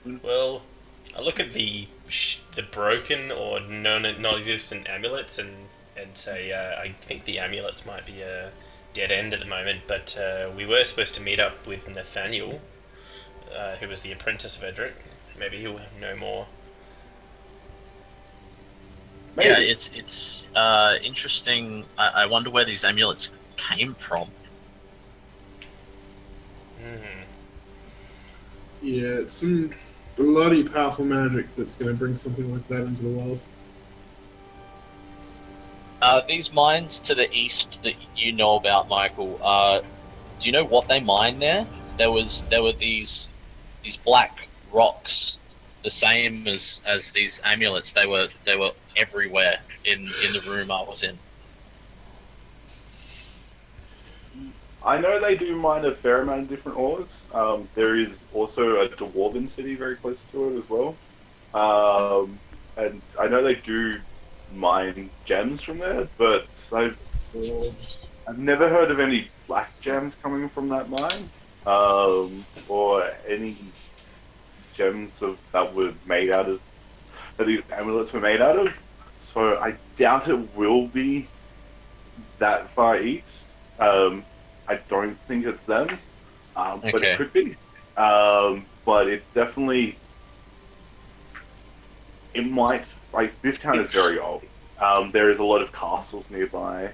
Well, I look at the broken or non-existent amulets and say I think the amulets might be a dead end at the moment. But we were supposed to meet up with Nathaniel, who was the apprentice of Edric. Maybe he'll know more. Yeah, Maybe. it's interesting. I wonder where these amulets came from. Hmm. Yeah, it's some bloody powerful magic that's going to bring something like that into the world. These mines to the east that you know about, Michael. Do you know what they mine there? There were these black rocks, the same as these amulets. They were everywhere in the room I was in. I know they do mine a fair amount of different ores. There is also a dwarven city very close to it as well. And I know they do mine gems from there, but I've never heard of any black gems coming from that mine, or any gems that were made out of that these amulets were made out of. So I doubt it will be that far east. I don't think it's them, but Okay. it could be. But it definitely, it might, like, this town is very old. There is a lot of castles nearby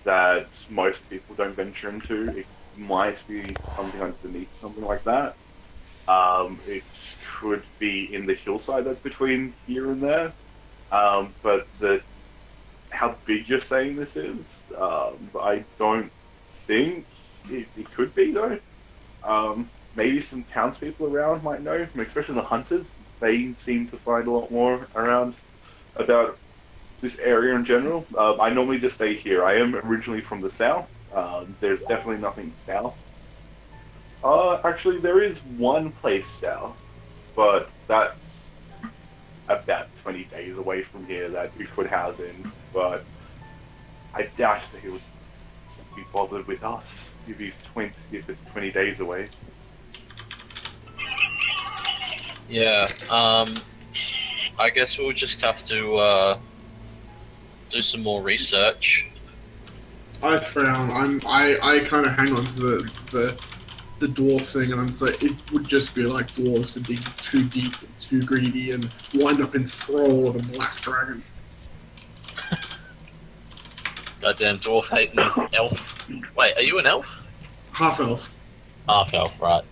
that most people don't venture into. It might be something underneath, something like that. It could be in the hillside that's between here and there. But how big you're saying this is, I don't think it could be though. Maybe some townspeople around might know, especially the hunters. They seem to find a lot more around about this area in general. I normally just stay here. I am originally from the south. There's definitely nothing south. Actually, there is one place south, but that's about 20 days away from here that we could house in. But I doubt that he would be bothered with us if if it's 20 days away. Yeah. I guess we'll just have to do some more research. I frown. I kind of hang on to the dwarf thing, and I'm just like, it would just be like dwarves to dig too deep, and too greedy, and wind up in thrall of a black dragon. Goddamn dwarf hating elf. Wait, are you an elf? Half elf. Half elf, right?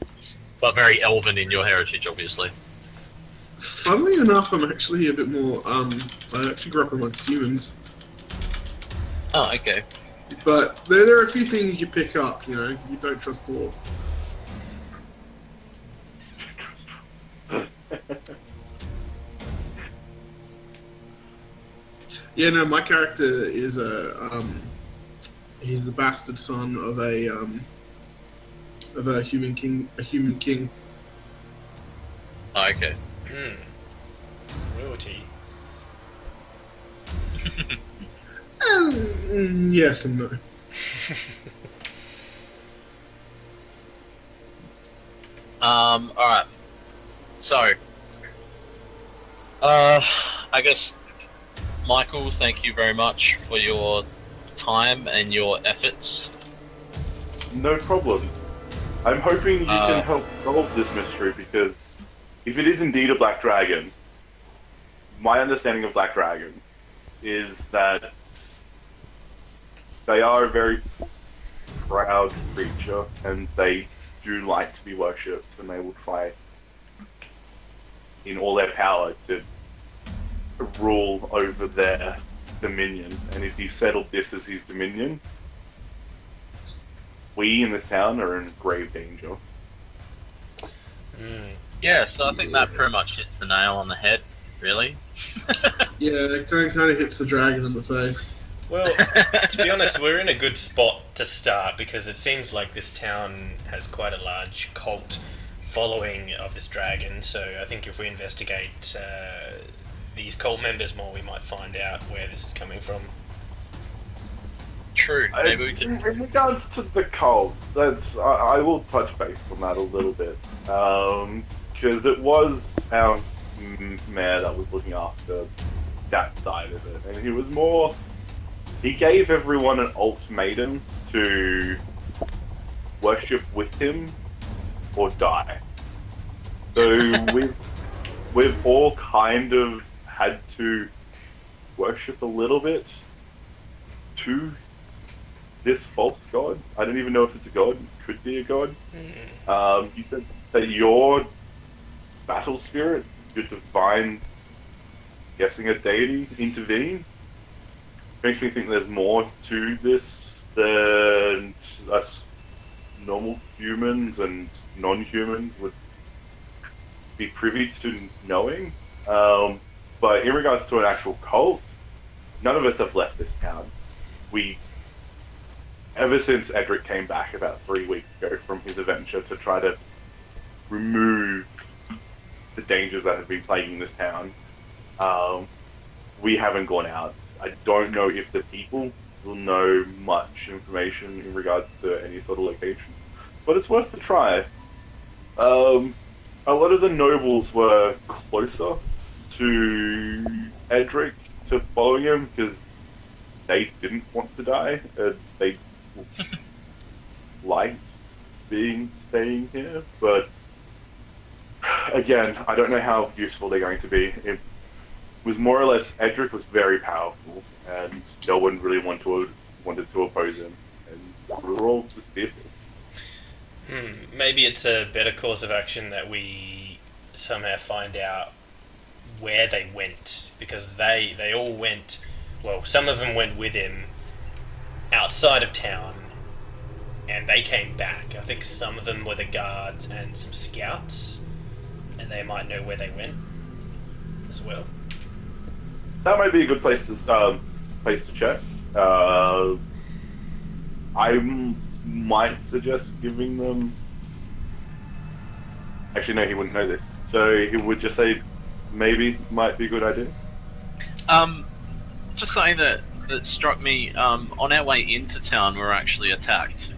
But very elven in your heritage, obviously. Funnily enough, I'm actually a bit more. I actually grew up amongst humans, Oh, okay. but there are a few things you pick up. You know, you don't trust dwarves. Yeah, no, my character is he's the bastard son of a human king, Oh, okay. Royalty. Yes and no. Alright. So, I guess, Michael, thank you very much for your time and your efforts. No problem. I'm hoping you can help solve this mystery, because if it is indeed a black dragon, my understanding of black dragons is that they are a very proud creature and they do like to be worshipped, and they will try in all their power to rule over their dominion. And if he settled this as his dominion, we in this town are in grave danger. Yeah, so I think that pretty much hits the nail on the head, really. Yeah, it kind of hits the dragon in the face. Well, to be honest, we're in a good spot to start because it seems like this town has quite a large cult following of this dragon. So I think if we investigate these cult members more, we might find out where this is coming from. True, maybe we can... In regards to the cult, I will touch base on that a little bit. because it was our mayor that was looking after that side of it, and he gave everyone an ultimatum to worship with him or die. So we've all kind of had to worship a little bit to this false god. I don't even know if it's a god. It could be a god. You said that your battle spirit, your divine, guessing a deity, intervene. Makes me think there's more to this than us normal humans and non-humans would be privy to knowing. But in regards to an actual cult, none of us have left this town. Ever since Edric came back about 3 weeks ago from his adventure to try to remove the dangers that have been plaguing this town, we haven't gone out. I don't know if the people will know much information in regards to any sort of location, but it's worth a try. A lot of the nobles were closer to Edric to following him because they didn't want to die, and they liked staying here, but again, I don't know how useful they're going to be. It was more or less, Edric was very powerful, and no one really wanted to oppose him, and we were all just fearful. Maybe it's a better course of action that we somehow find out where they went, because they all went, well, some of them went with him outside of town, and they came back. I think some of them were the guards and some scouts, and they might know where they went as well. That might be a good place to check. I might suggest giving them. Actually, no, he wouldn't know this, so he would just say maybe might be a good idea. Just something that struck me, on our way into town we were actually attacked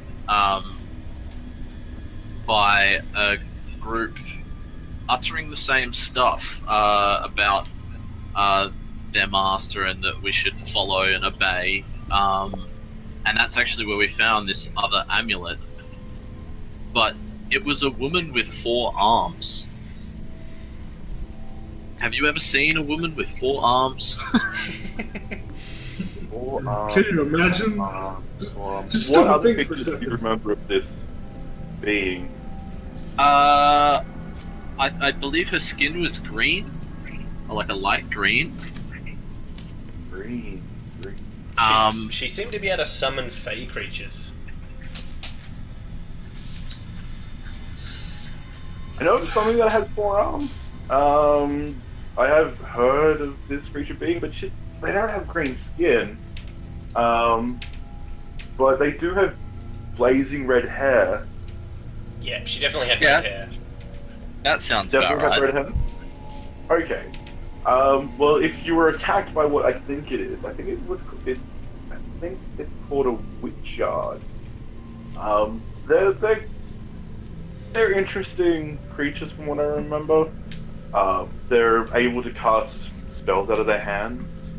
by a group uttering the same stuff about their master and that we should follow and obey, and that's actually where we found this other amulet, but it was a woman with 4 arms. Have you ever seen a woman with 4 arms? Can you imagine? Just What stop and other think for a pictures do you second. remember of this being? I believe her skin was green, or like a light green. Green. She seemed to be able to summon fey creatures. I know it's something that has 4 arms. I have heard of this creature being, but they don't have green skin. But they do have blazing red hair. Yeah, she definitely had Yeah. red hair. That sounds Definitely about have right. red hair. Okay. Well, if you were attacked by what I think it is, I think it's called a witchyard. They're interesting creatures from what I remember. They're able to cast spells out of their hands.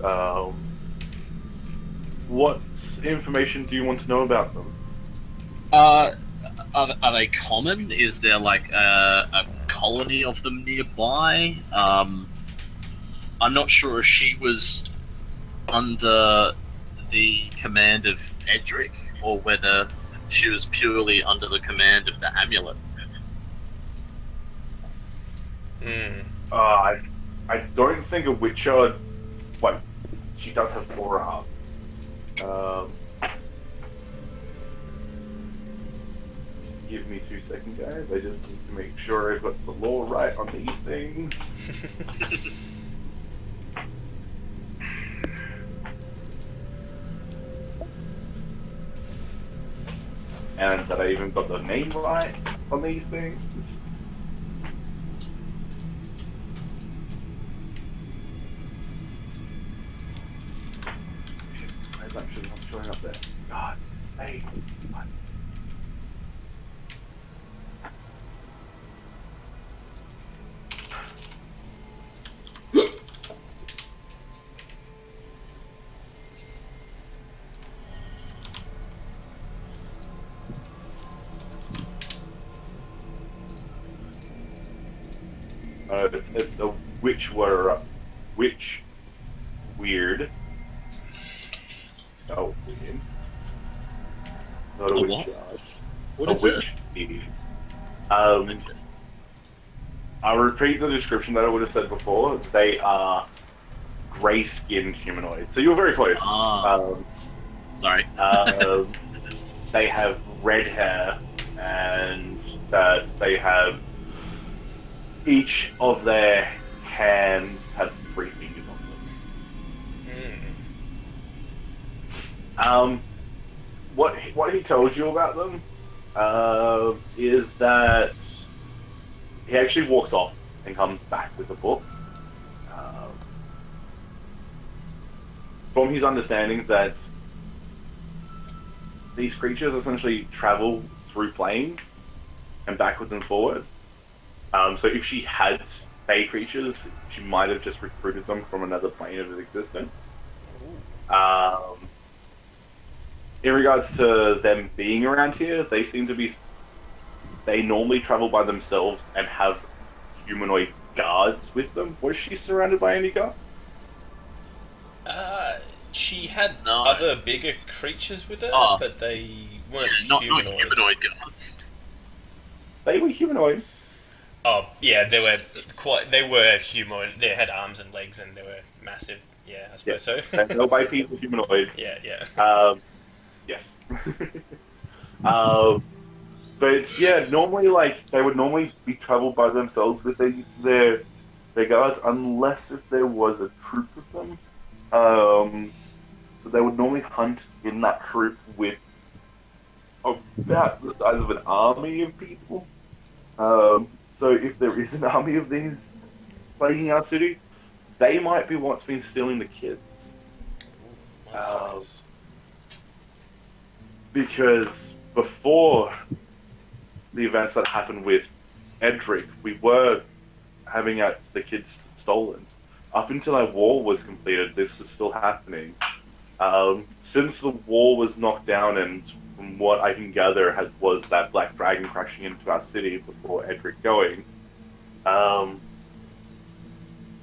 What information do you want to know about them? Are they common? Is there like a colony of them nearby? I'm not sure if she was under the command of Edric or whether she was purely under the command of the amulet. I don't think a witcher. Well, she does have 4 arms. Give me 2 seconds, guys. I just need to make sure I've got the law right on these things. And that I even got the name right on these things. It's actually not showing up there. God, hey, what? It's a witch weird. Oh, weird. Not a A witch what? yard. What A is witch weird. it? I'll repeat the description that I would have said before. They are grey-skinned humanoids. So you're very close. Ah. Sorry. They have red hair, and that they have each of their hands have 3 fingers on them. What he tells you about them is that he actually walks off and comes back with a book. From his understanding that these creatures essentially travel through planes and backwards and forwards. So if she had Fey creatures, she might have just recruited them from another plane of existence. In regards to them being around here, they seem to be... They normally travel by themselves and have humanoid guards with them. Was she surrounded by any guards? She had No. other bigger creatures with her, Oh. but they weren't Not humanoid. humanoid guards. They were humanoid. Oh, yeah, they were humanoid. They had arms and legs, and they were massive. Yeah, I suppose so. They were bipedal humanoids. Yeah. Yes. But yeah, normally they would normally be traveled by themselves with their guards, unless if there was a troop of them. But they would normally hunt in that troop with about the size of an army of people. So if there is an army of these plaguing our city, they might be what's been stealing the kids. Motherfuckers. Because before the events that happened with Edric, we were having the kids stolen. Up until our wall was completed, this was still happening. Since the wall was knocked down, and from what I can gather, was that black dragon crashing into our city before Edric going,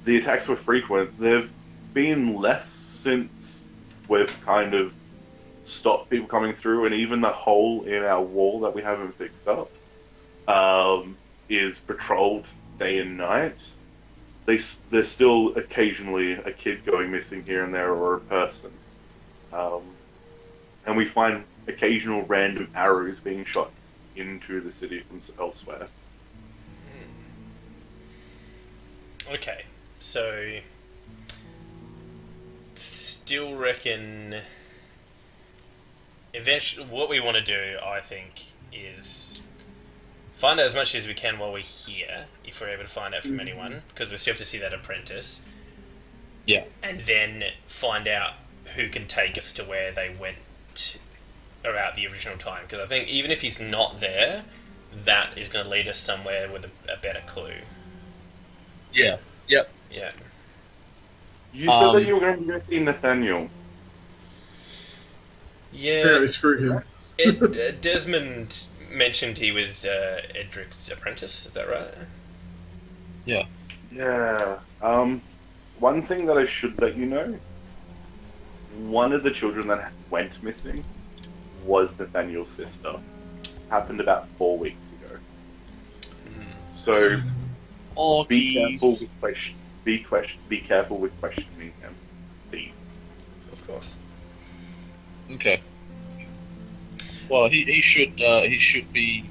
the attacks were frequent. They've been less since we've kind of stopped people coming through, and even the hole in our wall that we haven't fixed up is patrolled day and night. There's still occasionally a kid going missing here and there, or a person. And we find occasional random arrows being shot into the city from elsewhere. Okay, so still reckon eventually what we want to do, I think, is find out as much as we can while we're here, if we're able to find out from anyone, because we still have to see that apprentice. Yeah. And then find out who can take us to where they went about the original time, because I think even if he's not there, that is going to lead us somewhere with a better clue. Yeah. Yep. Yeah. You said that you were going to go see Nathaniel. Yeah. Apparently screw him. Desmond mentioned he was Edric's apprentice, is that right? Yeah. Yeah. One thing that I should let you know, one of the children that went missing was Nathaniel's sister. Happened about 4 weeks ago. So Oh, be geez. careful with be careful with questioning him. Please. Of course. Okay. Well, he should be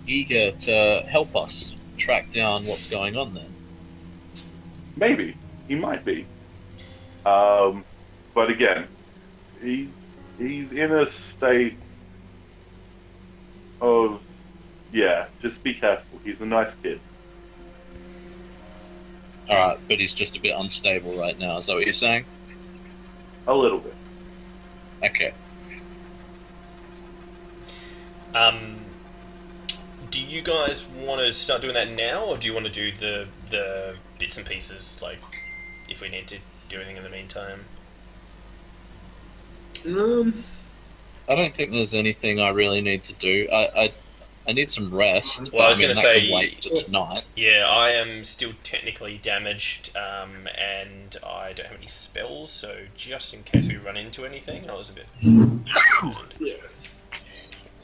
eager to help us track down what's going on then. Maybe. He might be. But again, he's in a state of... Yeah, just be careful. He's a nice kid. Alright, but he's just a bit unstable right now, is that what you're saying? A little bit. Okay. Do you guys want to start doing that now, or do you want to do the bits and pieces, like, if we need to do anything in the meantime? I don't think there's anything I really need to do. I I need some rest. Well, I was mean, gonna that say- could wait till tonight. Yeah, I am still technically damaged, and I don't have any spells, so just in case we run into anything, I was a bit... Yeah.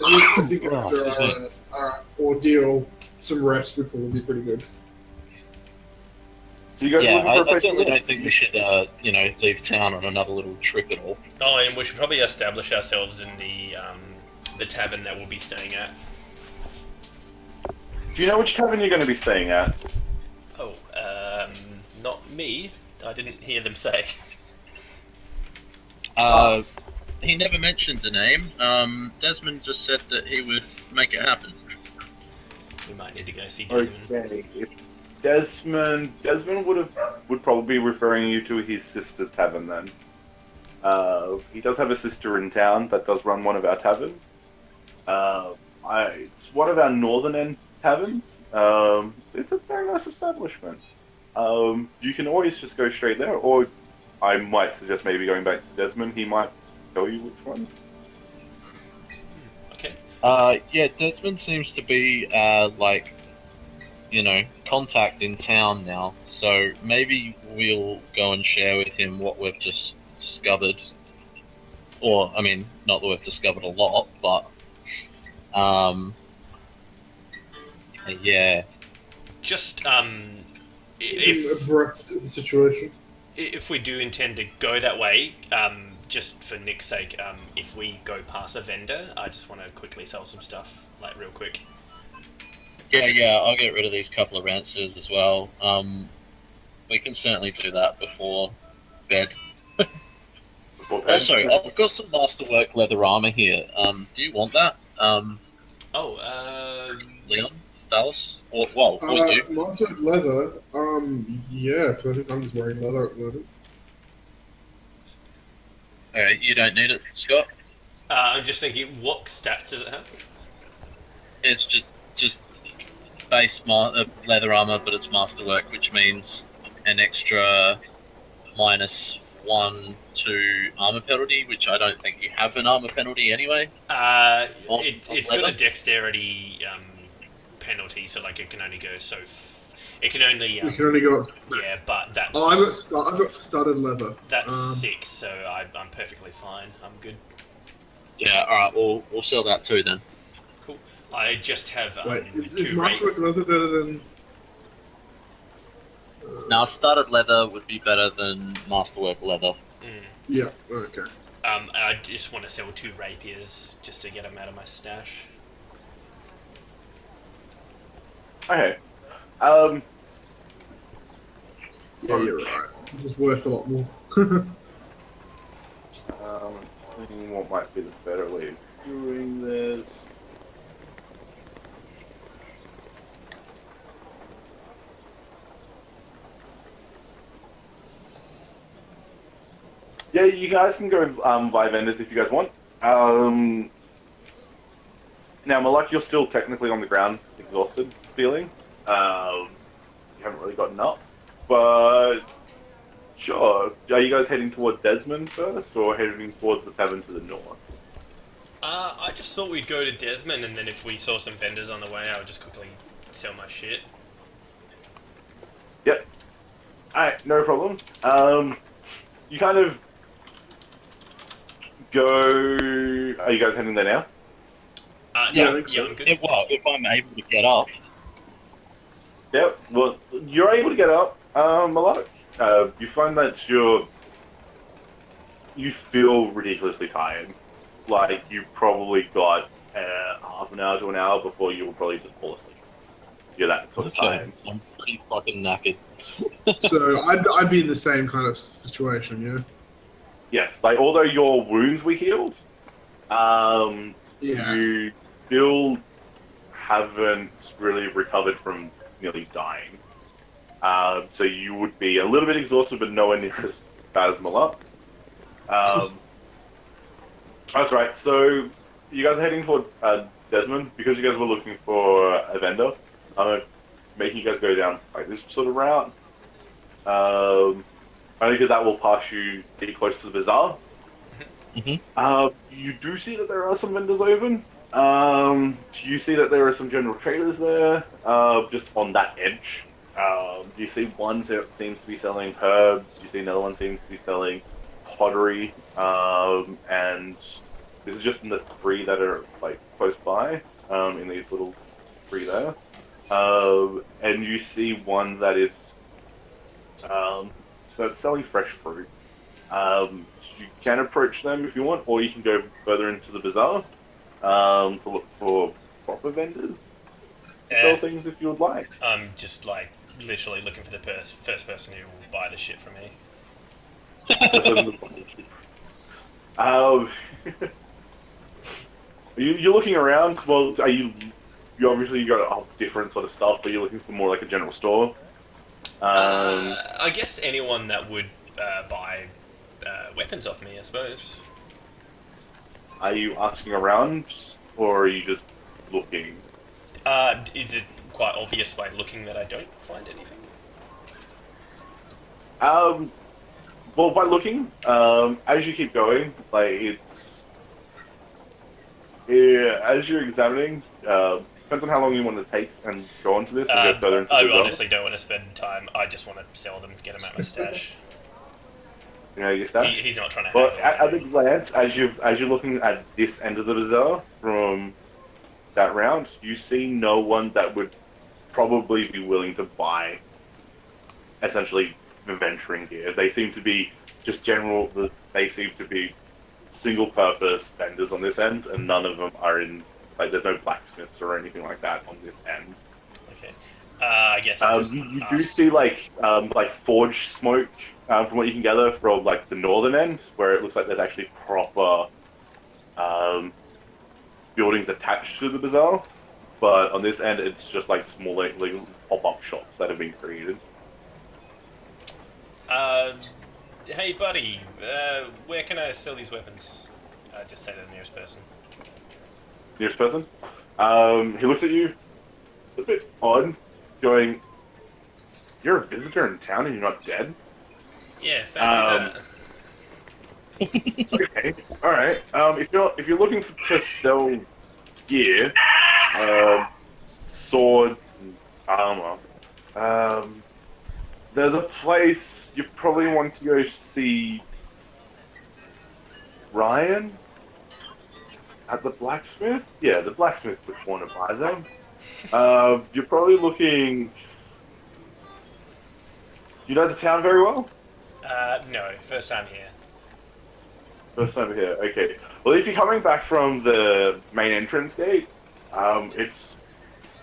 I think after our ordeal, some rest would probably be pretty good. So you guys Yeah, looking for a I place to certainly live? don't think we should, leave town on another little trip at all. Oh, and we should probably establish ourselves in the tavern that we'll be staying at. Do you know which tavern you're going to be staying at? Oh, not me. I didn't hear them say. He never mentioned the name. Desmond just said that he would make it happen. We might need to go see Desmond. Okay. If Desmond would probably be referring you to his sister's tavern then. He does have a sister in town that does run one of our taverns. It's one of our northern end taverns. It's a very nice establishment. You can always just go straight there, or I might suggest maybe going back to Desmond. He might tell you which one. Okay. Yeah, Desmond seems to be, contact in town now, so maybe we'll go and share with him what we've just discovered. Or, I mean, not that we've discovered a lot, but, yeah. Just, Keeping abreast of the situation. if we do intend to go that way, just for Nick's sake, if we go past a vendor, I just want to quickly sell some stuff, like, real quick. Yeah, I'll get rid of these couple of Ranseurs as well. We can certainly do that before bed. Also, I've got some Masterwork leather armor here. Do you want that? Leon? Dallas? Or you? Master leather, yeah, because I think I'm just wearing leather at the moment. Alright, you don't need it, Scott? I'm just thinking, what stats does it have? It's just base leather armor, but it's Masterwork, which means an extra -1 to armor penalty, which I don't think you have an armor penalty anyway. It's got a dexterity penalty, so like it can only go so. It can only. You can only go up. Yeah, but that's. Oh, I've got studded leather. That's 6, so I'm perfectly fine. I'm good. Yeah, alright, we'll sell that too then. Cool. I just have Wait, is 2 Masterwork leather better than? Now, studded leather would be better than Masterwork leather. Yeah. Okay. I just want to sell 2 rapiers just to get them out of my stash. Okay. Yeah, you're right. It's worth a lot more. Thinking what might be the better way of doing this. Yeah, you guys can go buy vendors if you guys want. Now, Malak, you're still technically on the ground, exhausted, feeling. You haven't really gotten up, but sure. Are you guys heading toward Desmond first, or heading towards the tavern to the north? I just thought we'd go to Desmond, and then if we saw some vendors on the way, I would just quickly sell my shit. Yep. Alright, no problems. You kind of go... Are you guys heading there now? Yeah, I think so. I'm good. If I'm able to get up. Yep, well, you're able to get up, Malak. You find that you feel ridiculously tired. Like, you probably got half an hour to an hour before you will probably just fall asleep. You're that sort of tired. I'm pretty fucking knackered. So I'd be in the same kind of situation, yeah. Yes, like, although your wounds were healed, Yeah. you still haven't really recovered from nearly dying. So you would be a little bit exhausted, but nowhere near as bad as Malak. That's right. So you guys are heading towards Desmond because you guys were looking for a vendor. I'm making you guys go down like this sort of route. Only because that will pass you pretty close to the bazaar. Mhm. You do see that there are some vendors open. You see that there are some general traders there, just on that edge. You see one seems to be selling herbs. You see another one seems to be selling pottery. And this is just in the three that are like close by. In these little three there. And you see one that is that's selling fresh fruit. You can approach them if you want, or you can go further into the bazaar to look for proper vendors to sell things if you would like. I'm just like literally looking for the first person who will buy the shit from me. You're looking around. Well, are you? You obviously got a different sort of stuff, but you're looking for more like a general store. I guess anyone that would buy weapons off me, I suppose. Are you asking around, or are you just looking? Is it quite obvious by looking that I don't find anything? Well, by looking, as you keep going, like as you're examining, depends on how long you want to take and go on to this and go further into I the zone. honestly don't want to spend time. I just want to sell them, get them out my stash. You know, your stash. He's not trying to. But at a glance, as you're looking at this end of the bazaar from that round, you see no one that would probably be willing to buy essentially venturing gear. They seem to be just general. They seem to be single-purpose vendors on this end, and none of them are in. Like, there's no blacksmiths or anything like that on this end. Okay. I guess I'll just you do see like forge smoke from what you can gather from like the northern end, where it looks like there's actually proper buildings attached to the bazaar. But on this end, it's just like small like pop-up shops that have been created. Hey, buddy. Where can I sell these weapons? Just say to the nearest person. Nearest person? He looks at you, a bit odd, going, "You're a visitor in town and you're not dead?" Yeah, fancy that. Okay, all right. If you're looking to sell gear, swords, and armor, there's a place you probably want to go see. Ryan at the blacksmith. Yeah, the blacksmith would want to buy them. You're probably looking. Do you know the town very well? No, first time here. First time here. Okay. Well, if you're coming back from the main entrance gate, it's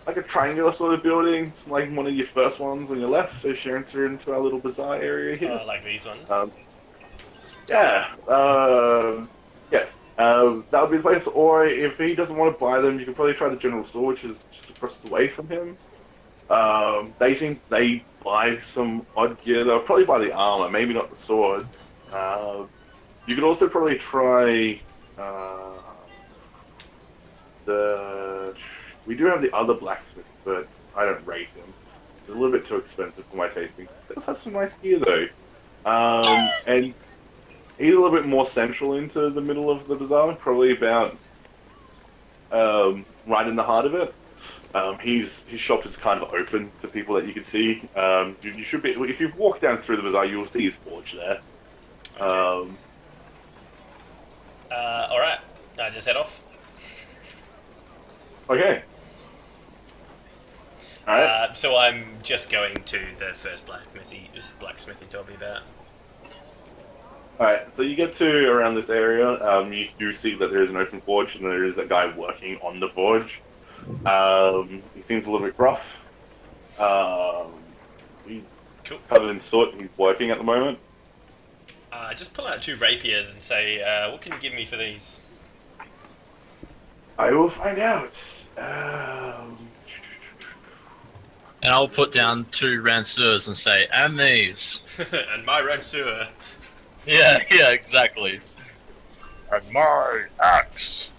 like a triangular sort of building. It's like one of your first ones on your left as you enter into our little bazaar area here. Like these ones? Yeah. Yes. That would be the place. Or if he doesn't want to buy them, you can probably try the general store, which is just across the way from him. They buy some odd gear. They'll probably buy the armor, maybe not the swords. You could also probably try we do have the other blacksmith, but I don't rate him. It's a little bit too expensive for my tasting. He does have some nice gear though. And he's a little bit more central into the middle of the bazaar, probably about right in the heart of it. His shop is kind of open to people that you can see. You should be, if you walk down through the bazaar, you will see his forge there. All right. I just head off. Okay. All right. So I'm just going to the first blacksmith you told me about. Alright, so you get to around this area, you do see that there is an open forge and there is a guy working on the forge. He seems a little bit rough. He's Cool. covered in soot, he's working at the moment. Just pull out 2 rapiers and say, what can you give me for these? I will find out. And I'll put down 2 Ranseurs and say, and these. And my Ranseur. Yeah, exactly. And my axe.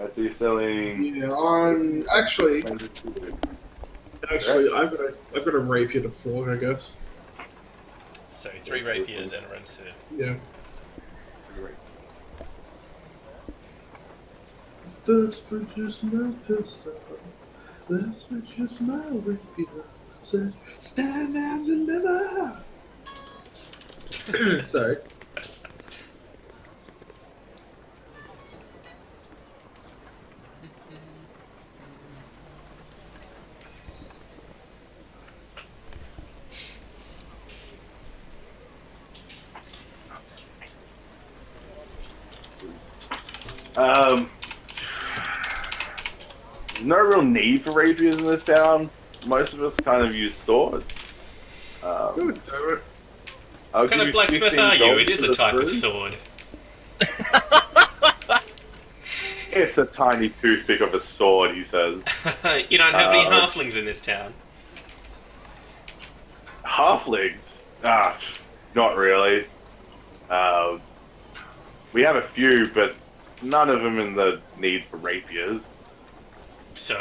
I see you selling. Yeah, I'm actually, I've got a rapier to forge, I guess. So 3 rapiers and a Ranseur. Yeah. This produce my pistol. Let's produce my rapier. Said, stand and deliver. Sorry. No real need for rapiers in this town. Most of us kind of use swords. Good. I'll What kind give of blacksmith 15 are you? gold It is for a the type of three. sword. It's a tiny toothpick of a sword, he says. You don't have any Uh, halflings in this town. Halflings? Not really. We have a few, but none of them in the need for rapiers. So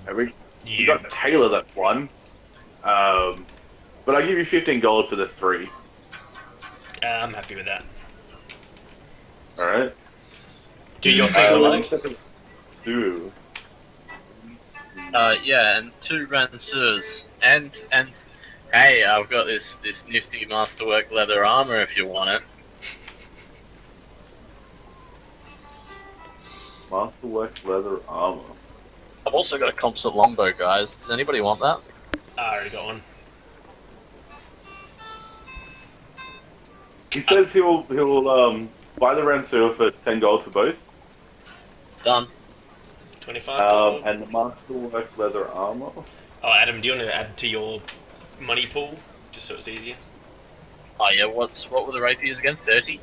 Have we you got Taylor, that's one. But I'll give you 15 gold for the three. I'm happy with that. Alright? Do your thing, like. Stu. Yeah, and 2 Ranseurs. And hey, I've got this nifty masterwork leather armor if you want it. Masterwork leather armor. I've also got a composite longbow, guys. Does anybody want that? I already got one. He says he'll buy the Ranseur for 10 gold for both. Done. 25 gold. And the Masterwork leather armor. Oh, Adam, do you want to add to your money pool? Just so it's easier. Oh yeah, what were the rapiers again? 30?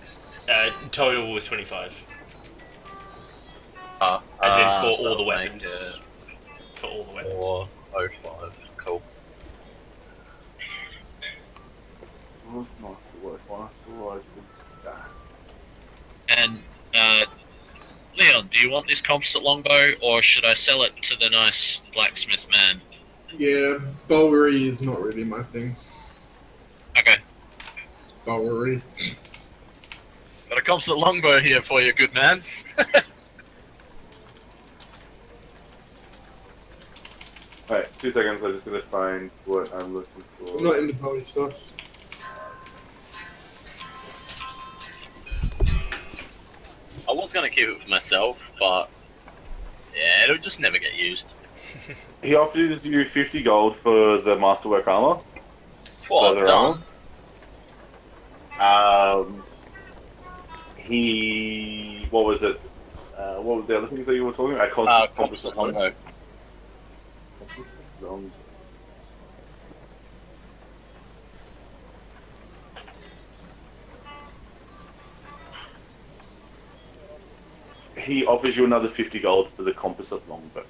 Total was 25. As As in for all the weapons. For all the weapons. 405. Cool. What's Masterwork? And Leon, do you want this composite longbow, or should I sell it to the nice blacksmith man? Yeah, bowery is not really my thing. Okay. Bowery. Got a composite longbow here for you, good man. Alright, 2 seconds, I'm just gonna find what I'm looking for. I'm not into bowery stuff. I was gonna keep it for myself, but yeah, it'll just never get used. He offered you 50 gold for the Masterwork armor. Well Leather done. What was it? What were the other things that you were talking about? Composite longbow. He offers you another 50 gold for the composite longbow.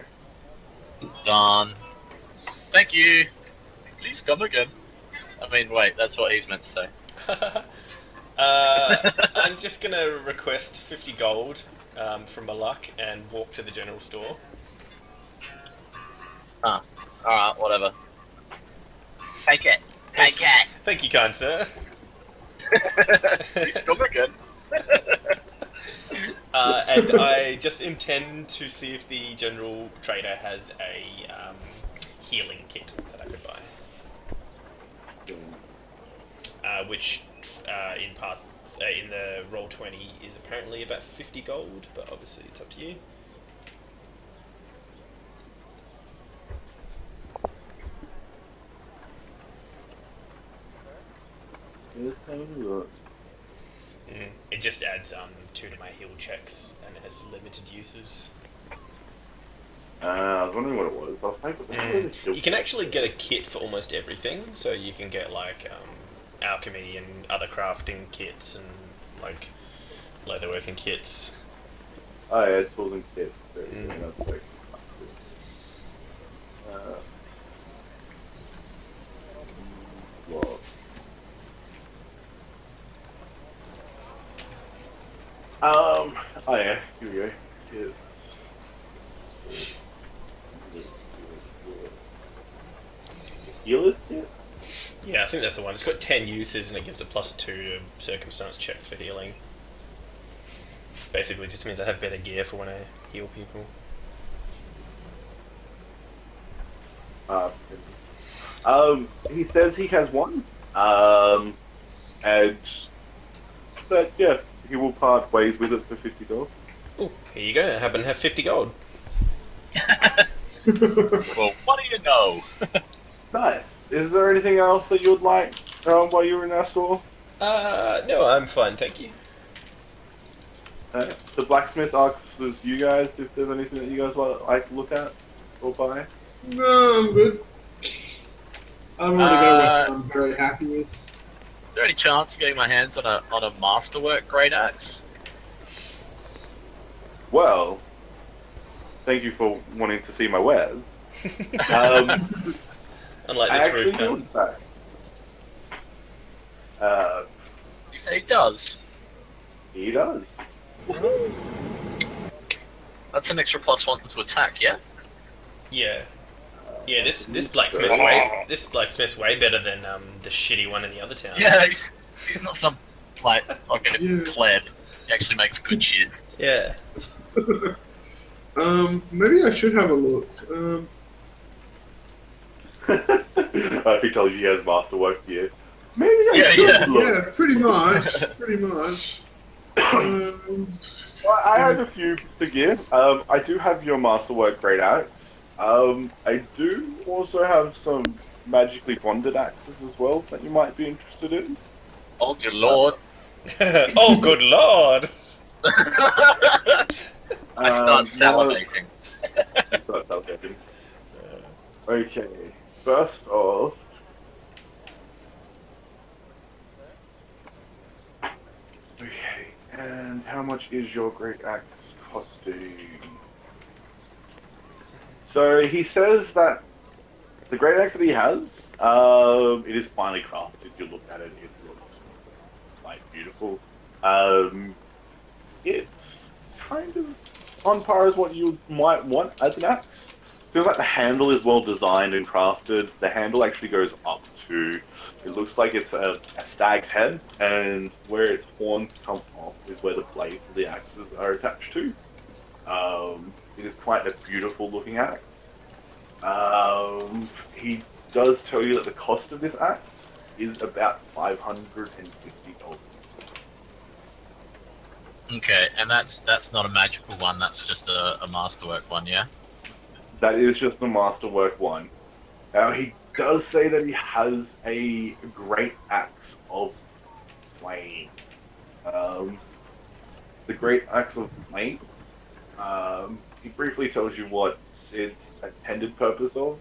Done. Thank you. Please come again. I mean, wait, that's what he's meant to say. I'm just gonna request 50 gold from my luck and walk to the general store. Alright, whatever. Take it. Take it. Thank you, kind sir. Please come again. And I just intend to see if the general trader has a healing kit that I could buy. Which in the Roll20 is apparently about 50 gold, but obviously it's up to you. It just adds 2 to my heal checks, and it has limited uses. I was wondering what it was. I was like, what is it? You can actually get a kit for almost everything, so you can get like alchemy and other crafting kits and like leatherworking kits. Oh yeah, tools and kits. That's like, well. Oh yeah, here we go. Kits. Healer kit? Yeah, I think that's the one. It's got 10 uses and it gives a +2 to circumstance checks for healing. Basically, just means I have better gear for when I heal people. He says he has one. And that he will part ways with it for $50. Oh, here you go. I happen to have 50 gold. Well, what do you know? Nice. Is there anything else that you'd like while you were in our store? No, I'm fine, thank you. The blacksmith asks you guys if there's anything that you guys would like to look at or buy. No, I'm good. I'm already got what I'm very happy with. Is there any chance of getting my hands on a masterwork great axe? Well, thank you for wanting to see my wares. Unlike I this actually rude do, cunt. in fact. You say he does. He does. That's an extra +1 to attack, yeah? Yeah. Yeah, this blacksmith's way better than the shitty one in the other town. Yeah, he's not some like fucking Yeah. pleb. He actually makes good shit. Yeah. Maybe I should have a look. If he tells you he has masterwork gear, maybe I should look. Yeah, pretty much. Pretty much. Well, I have a few to give. I do have your masterwork great axe. I do also have some magically bonded axes as well that you might be interested in. Oh dear lord. Oh, good lord! I start salivating. Okay, first off, okay, and how much is your great axe costing? So he says that the great axe that he has, it is finely crafted. You look at it, it looks like beautiful. It's kind of on par as what you might want as an axe. Seems like the handle is well designed and crafted. The handle actually goes up to, it looks like it's a stag's head, and where its horns come off is where the blades of the axes are attached to. It is quite a beautiful looking axe. He does tell you that the cost of this axe is about $550. Okay, and that's not a magical one. That's just a masterwork one, yeah. That is just the masterwork one. Now he does say that he has a great axe of flame. The great axe of flame. He briefly tells you what its intended purpose is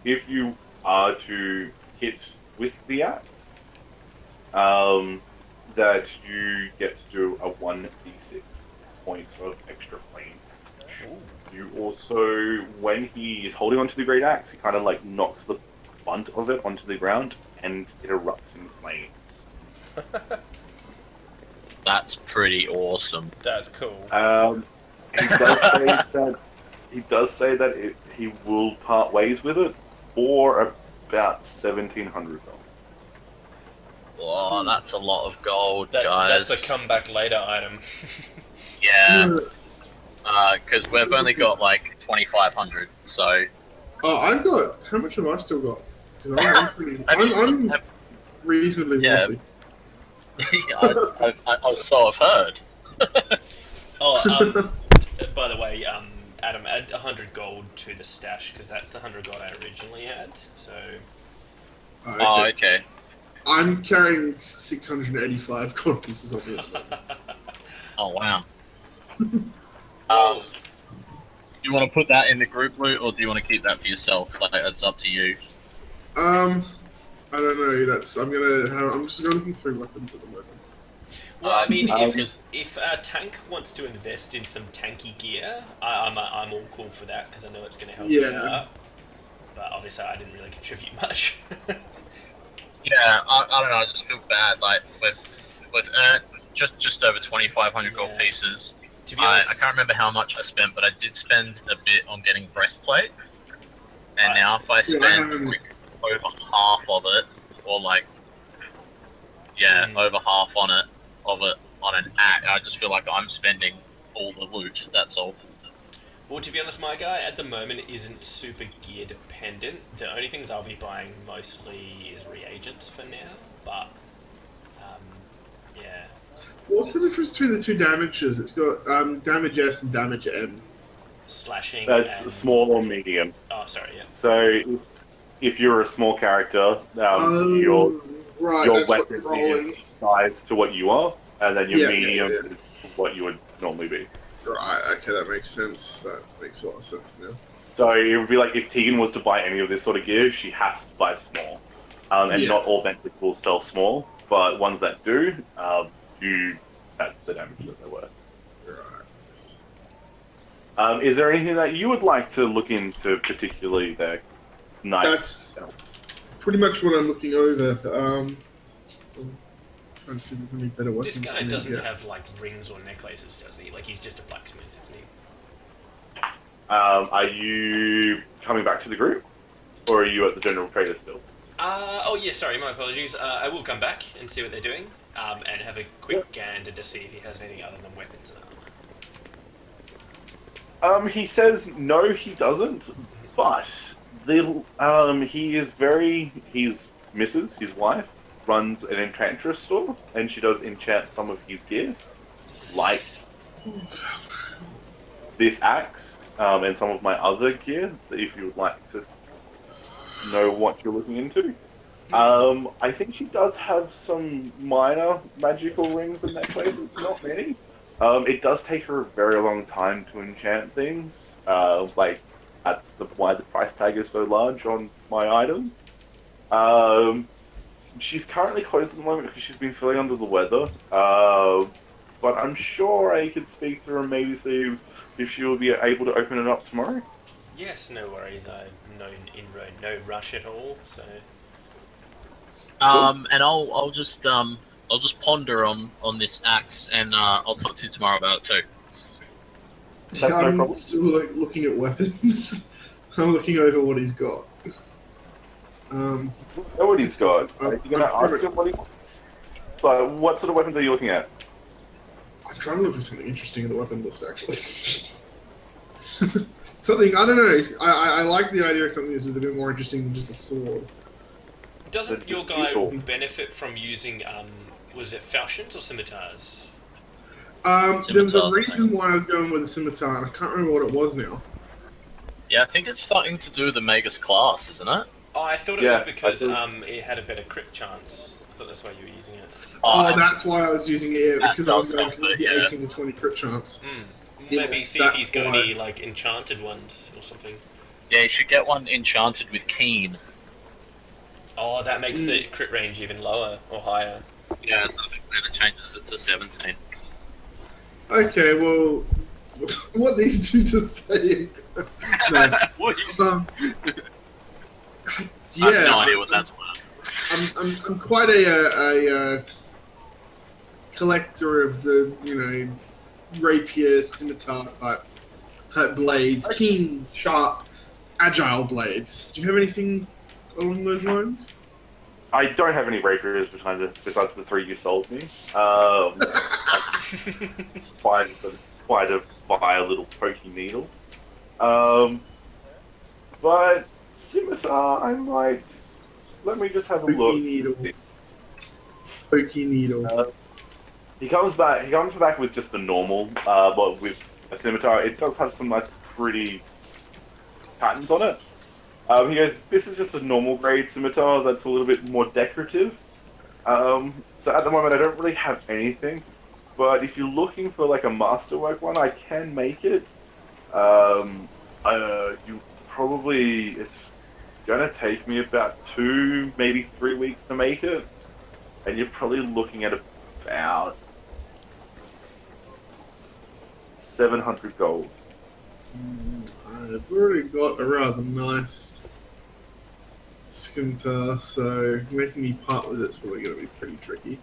if you are to hit with the axe, that you get to do a 1d6 points of extra flame. You also, when he is holding onto the great axe, he kind of like knocks the bunt of it onto the ground, and it erupts in flames. That's pretty awesome. That's cool. He does say that he will part ways with it for about $1,700. Oh, that's a lot of gold, guys. That's a comeback later item. Yeah. Because we've only got like 2,500, so. Oh, I've got. How much have I still got? 'Cause I'm reasonably wealthy. I've heard. Oh, by the way, Adam, add 100 gold to the stash, because that's the 100 gold I originally had, so... Oh, okay. I'm carrying 685 gold pieces of it. Oh, wow. You want to put that in the group loot, or do you want to keep that for yourself? Like, it's up to you. I don't know. I'm just looking through weapons at the moment. Well, I mean, if a tank wants to invest in some tanky gear, I'm all cool for that, because I know it's going to help us out. But obviously, I didn't really contribute much. Yeah, I don't know. I just feel bad. Like we've earned just over 2,500 gold pieces. To be honest, I can't remember how much I spent, but I did spend a bit on getting breastplate. And now if I spend like over half of it, or like over half on on an act. I just feel like I'm spending all the loot. That's all. Well, to be honest, my guy at the moment isn't super gear dependent. The only things I'll be buying mostly is reagents for now, but yeah. What's the difference between the two damages? It's got damage S and damage M. Slashing. That's and... small or medium. Oh, sorry, yeah. So if you're a small character, your weapon is sized to what you are, and then your medium is what you would normally be. Right, okay, that makes sense. That makes a lot of sense now. So it would be like if Tegan was to buy any of this sort of gear, she has to buy small. And not all Ventricles will sell small, but ones that do, that's the damage that they're worth. Right. Is there anything that you would like to look into particularly there? Nice. That's pretty much what I'm looking over. I'm trying to see if there's any better weapons. This guy doesn't have like rings or necklaces, does he? Like he's just a blacksmith, isn't he? Are you coming back to the group, or are you at the general trader still? Oh yeah, sorry, my apologies. I will come back and see what they're doing, and have a quick gander to see if he has anything other than weapons and armor. He says no, he doesn't, but his missus, his wife, runs an enchantress store, and she does enchant some of his gear, like this axe, and some of my other gear, if you would like to know what you're looking into. I think she does have some minor magical rings and necklaces, not many. It does take her a very long time to enchant things, that's why the price tag is so large on my items. She's currently closed at the moment because she's been feeling under the weather, but I'm sure I could speak to her and maybe see if she will be able to open it up tomorrow. Yes, no worries. I'm no rush at all. So. And I'll just ponder on this axe, and I'll talk to you tomorrow about it too. That's no I'm problem. still looking at weapons. I'm looking over what he's got. Know what he's got. You're gonna ask him what he wants. But what sort of weapons are you looking at? I'm trying to look for something interesting in the weapon list, actually. Something, I don't know, I like the idea of something that's a bit more interesting than just a sword. Doesn't your guy benefit from using, was it falchions or scimitars? There was a reason why I was going with a scimitar, and I can't remember what it was now. Yeah, I think it's something to do with the Magus class, isn't it? Oh, I thought it was because it had a better crit chance. I thought that's why you were using it. Oh, that's why I was using it. It was because I was going sounds for good, the yeah. 18 to 20 crit chance. Maybe see if he's got any like enchanted ones or something. Yeah, you should get one enchanted with Keen. Oh, that makes the crit range even lower or higher. Yeah, so then it changes it to 17. Okay, well, what these two just saying? No. What you Yeah, I have no idea what that's worth. I'm quite a collector of the rapier scimitar type blades, keen, sharp, agile blades. Do you have anything along those lines? I don't have any rapiers besides the 3 you sold me. Quite a vile little pokey needle. But scimitar, I might. Let me just have a look. Pokey needle. He comes back with just the normal, but with a scimitar, it does have some nice, pretty patterns on it. He goes, this is just a normal grade scimitar that's a little bit more decorative. So at the moment, I don't really have anything. But if you're looking for like a masterwork one, I can make it. It's gonna take me about 2, maybe 3 weeks to make it, and you're probably looking at about 700 gold. I've already got a rather nice scimitar, so making me part with it's probably going to be pretty tricky.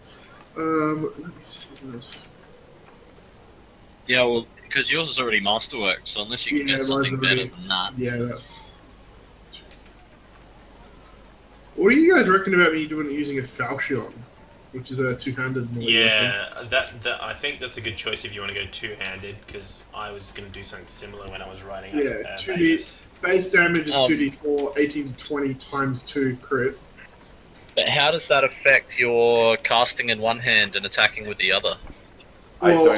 Let me see what else. Yeah, well, because yours is already masterwork, so unless you can get something better than that. Yeah, that's. What do you guys reckon about me using a falchion? which is a two-handed melee weapon. Yeah, that I think that's a good choice if you want to go two-handed, because I was going to do something similar when I was writing. Yeah, 2d Magus. base damage is 2d4, 18 to 20 times 2 crit. But how does that affect your casting in one hand and attacking with the other? Well,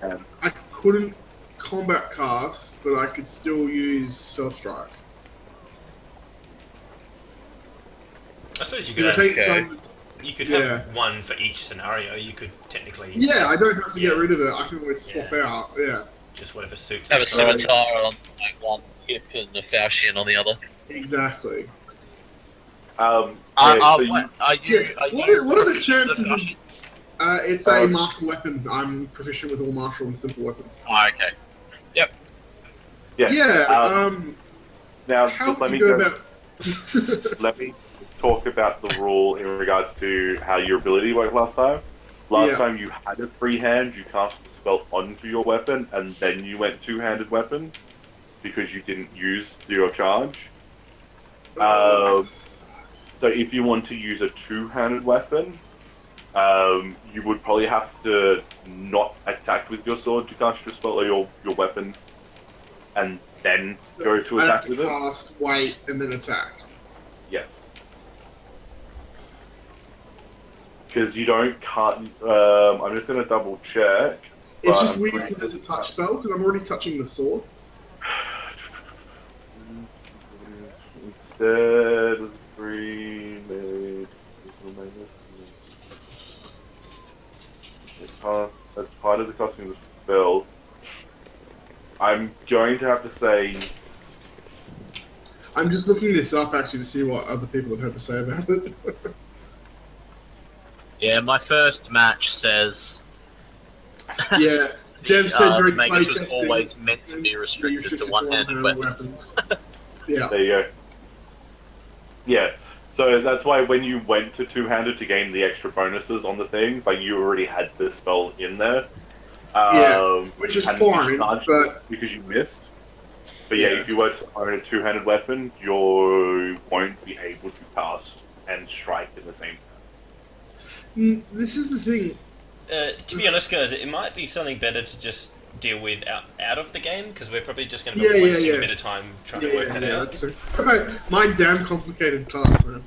Um, I couldn't combat cast, but I could still use Stealth Strike. I suppose you You could take have, some, you could yeah. have one for each scenario. You could technically Yeah, I don't have to Yeah. get rid of it. I can always swap Yeah. out. Yeah, just whatever suits. Have a the scimitar on like one hip and a falchion on the other. exactly. so you, What are Yeah. you? What are the chances of? It's a Um, martial weapon. I'm proficient with all martial and simple weapons. Oh, okay. yes, Yeah. now How just let do me you go go. about? Let me talk about the rule in regards to how your ability worked last time. Last Yeah. time you had a free hand, you cast the spell onto your weapon, and then you went two-handed weapon because you didn't use your charge. So if you want to use a two-handed weapon, you would probably have to not attack with your sword to cast your spell or your weapon, and then go to I have attack to with it. cast, wait, and then attack. Yes. Because you don't cut. I'm just going to double check. It's but just I'm weird pretty because it's a certain- touch spell because I'm already touching the sword. Instead, was free made. As part of the casting of the spell, I'm going to have to say. I'm just looking this up actually to see what other people have had to say about it. Yeah, my first match says Yeah, Dev said during Magus was playtesting always meant to be restricted to one-handed weapons. Yeah. There you go. Yeah, so that's why when you went to two-handed to gain the extra bonuses on the things, like you already had the spell in there. Yeah, which is and fine, you charged but- because you missed. But yeah, Yeah. if you were to own a two-handed weapon, you won't be able to cast and strike in the same. This is the thing. To be honest, guys, it might be something better to just deal with out of the game, because we're probably just going to be Yeah, wasting yeah. a bit of time trying Yeah, to work yeah, that out. that's true. Okay, my damn complicated class, man.